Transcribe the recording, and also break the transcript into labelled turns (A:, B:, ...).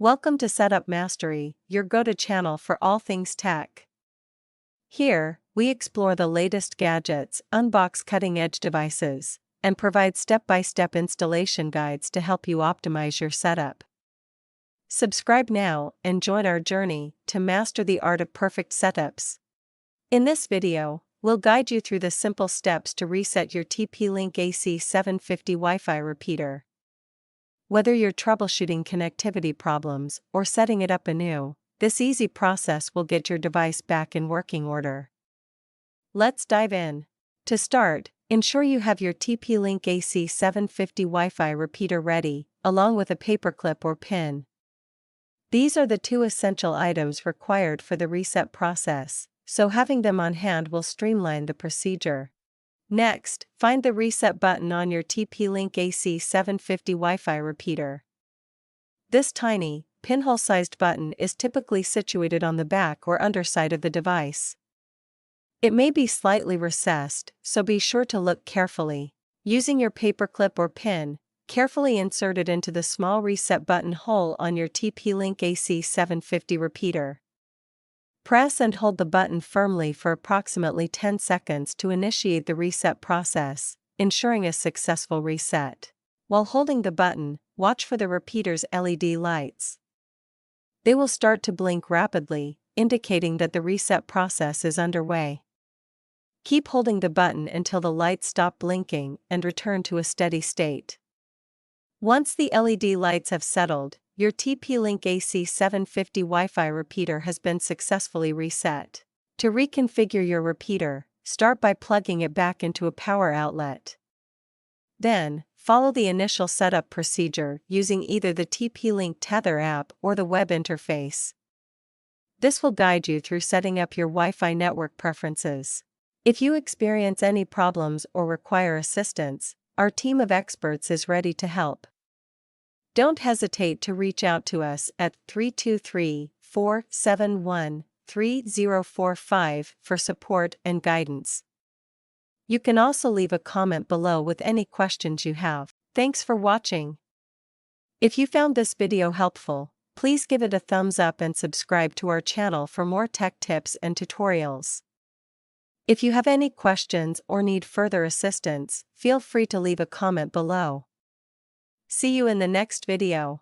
A: Welcome to Setup Mastery, your go-to channel for all things tech. Here, we explore the latest gadgets, unbox cutting-edge devices, and provide step-by-step installation guides to help you optimize your setup. Subscribe now and join our journey to master the art of perfect setups. In this video, we'll guide you through the simple steps to reset your TP-Link AC750 Wi-Fi repeater. Whether you're troubleshooting connectivity problems or setting it up anew, this easy process will get your device back in working order. Let's dive in. To start, ensure you have your TP-Link AC750 Wi-Fi repeater ready, along with a paperclip or pin. These are the two essential items required for the reset process, so having them on hand will streamline the procedure. Next, find the reset button on your TP-Link AC750 Wi-Fi repeater. This tiny, pinhole-sized button is typically situated on the back or underside of the device. It may be slightly recessed, so be sure to look carefully. Using your paperclip or pin, carefully insert it into the small reset button hole on your TP-Link AC750 repeater. Press and hold the button firmly for approximately 10 seconds to initiate the reset process, ensuring a successful reset. While holding the button, watch for the repeater's LED lights. They will start to blink rapidly, indicating that the reset process is underway. Keep holding the button until the lights stop blinking and return to a steady state. Once the LED lights have settled, your TP-Link AC750 Wi-Fi repeater has been successfully reset. To reconfigure your repeater, start by plugging it back into a power outlet. Then, follow the initial setup procedure using either the TP-Link Tether app or the web interface. This will guide you through setting up your Wi-Fi network preferences. If you experience any problems or require assistance, our team of experts is ready to help. Don't hesitate to reach out to us at 323-471-3045 for support and guidance. You can also leave a comment below with any questions you have. Thanks for watching. If you found this video helpful, please give it a thumbs up and subscribe to our channel for more tech tips and tutorials. If you have any questions or need further assistance, feel free to leave a comment below. See you in the next video.